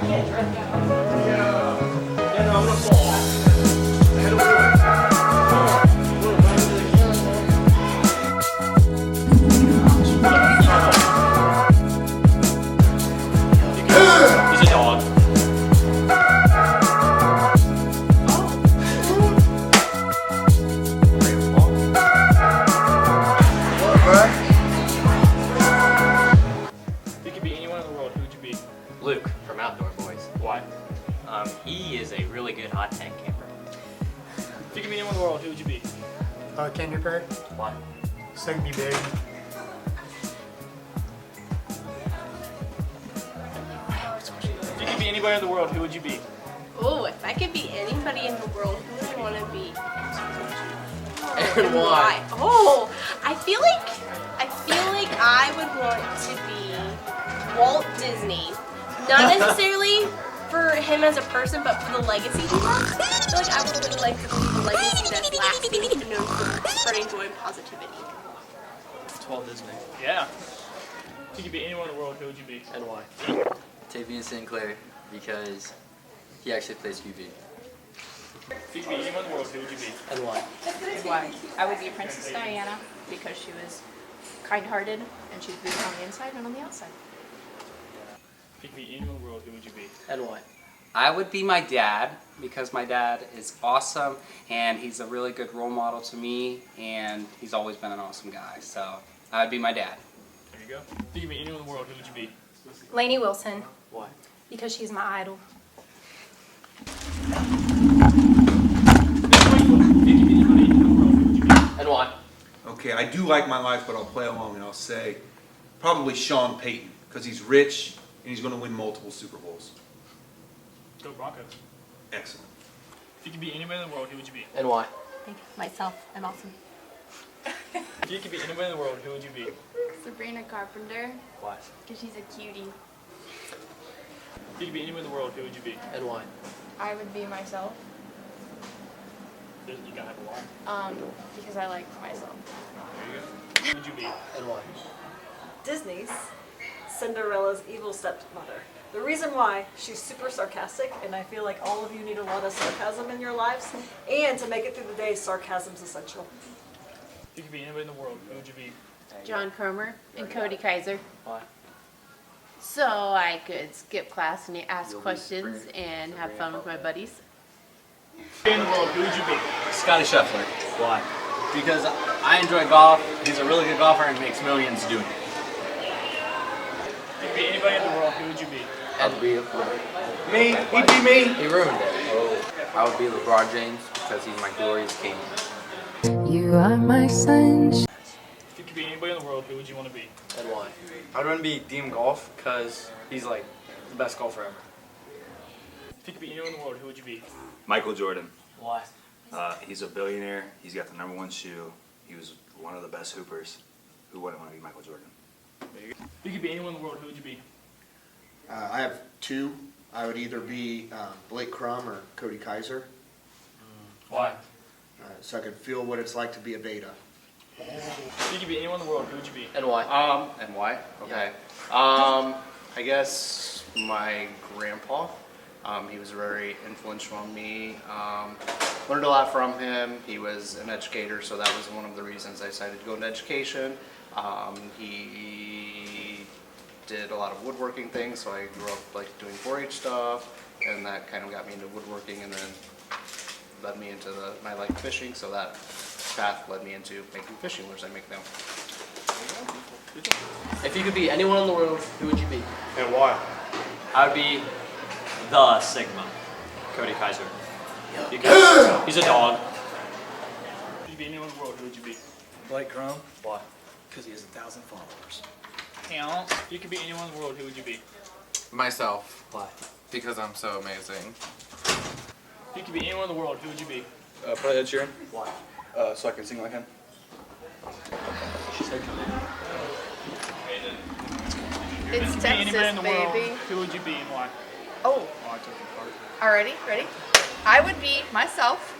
Yeah, no, I'm gonna fall. Head over the He's a dog. If you could be anyone in the world, who would you be? Luke from Outdoor Boys. Why? He is a really good hot tank camper. If you could be anyone in the world, who would you be? Candy Bird. Why? So I can be big. If you could be anybody in the world, who would you be? Oh, if I could be anybody in the world, who would I want to be? And why? Oh, I feel like I would want to be Walt Disney. Not necessarily for him as a person, but for the legacy he left. I feel like I would really like to leave a legacy that's lasting and known for spreading joy and positivity. It's Walt Disney. Yeah. If you could be anyone in the world, who would you be? And why? Tavian Sinclair, because he actually plays QB. If you could be anyone in the world, who would you be? And why? Why? I would be Princess Diana because she was kind-hearted and she's beautiful on the inside and on the outside. If you could be anyone in the world, who would you be? And why? I would be my dad because my dad is awesome and he's a really good role model to me and he's always been an awesome guy. So I would be my dad. There you go. If you could be anyone in the world, who would you be? Lainey Wilson, Why? because she's my idol. If you could be anybody in the world, who would you be? And why? Okay, I do like my life, but I'll play along and I'll say probably Sean Payton because he's rich and he's going to win multiple Super Bowls. Go Broncos. Excellent. If you could be anybody in the world, who would you be? And why? Myself, I'm awesome. If you could be anybody in the world, who would you be? Sabrina Carpenter Why? because she's a cutie. If you could be anyone in the world, who would you be? And why? I would be myself You gotta have a line. because I like myself. There you go. Who would you be? And why? Disney's Cinderella's evil stepmother. The reason why, she's super sarcastic, and I feel like all of you need a lot of sarcasm in your lives, and to make it through the day, sarcasm's essential. If you could be anybody in the world, who would you be? John Cromer and Cody Kaiser. Why? So I could skip class and ask questions and have fun with my buddies. In the world, who would you be? Scotty Scheffler, Why? because I enjoy golf. He's a really good golfer and makes millions doing it. If you could be anybody in the world, who would you be? I'd be Me? He'd be me. He ruined it. I would be LeBron James because he's my glorious king. You are my sunshine. If you could be anybody in the world, who would you want to be? And why? I'd want to be Diem Golf because he's like the best golfer ever. If you could be anyone in the world, who would you be? Michael Jordan. Why? He's a billionaire. He's got the #1 shoe. He was one of the best hoopers. Who wouldn't want to be Michael Jordan? If you could be anyone in the world, who would you be? I have two. I would either be Blake Crum or Cody Kaiser, Why? so I could feel what it's like to be a beta. If you could be anyone in the world, who would you be? And why? And why? Okay. I guess my grandpa. He was very influential on me. Learned a lot from him. He was an educator, so that was one of the reasons I decided to go into education. He did a lot of woodworking things, so I grew up like doing 4-H stuff, and that kind of got me into woodworking, and then led me into I like fishing, so that path led me into making fishing lures I make now. If you could be anyone in the world, who would you be? And why? I would be the Sigma, Cody Kaiser. Because he's a dog. If you could be anyone in the world, who would you be? Blake Crum? Why? Because he has 1,000 followers. If you could be anyone in the world, who would you be? Myself. Why? Because I'm so amazing. If you could be anyone in the world, who would you be? Probably Ed Sheeran. Why? So I can sing like him. If It's you could be anybody in Texas, the world, baby. who would you be and why? Oh, I took your part. already? Ready? I would be myself,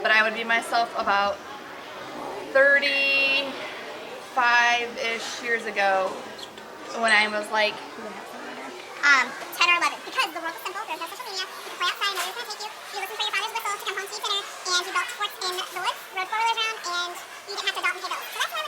but I would be myself about 35-ish years ago when I was like 10 or 11, because the world was in the woods, rode 4-wheelers around, and you didn't have to adopt and pay bills. So that's one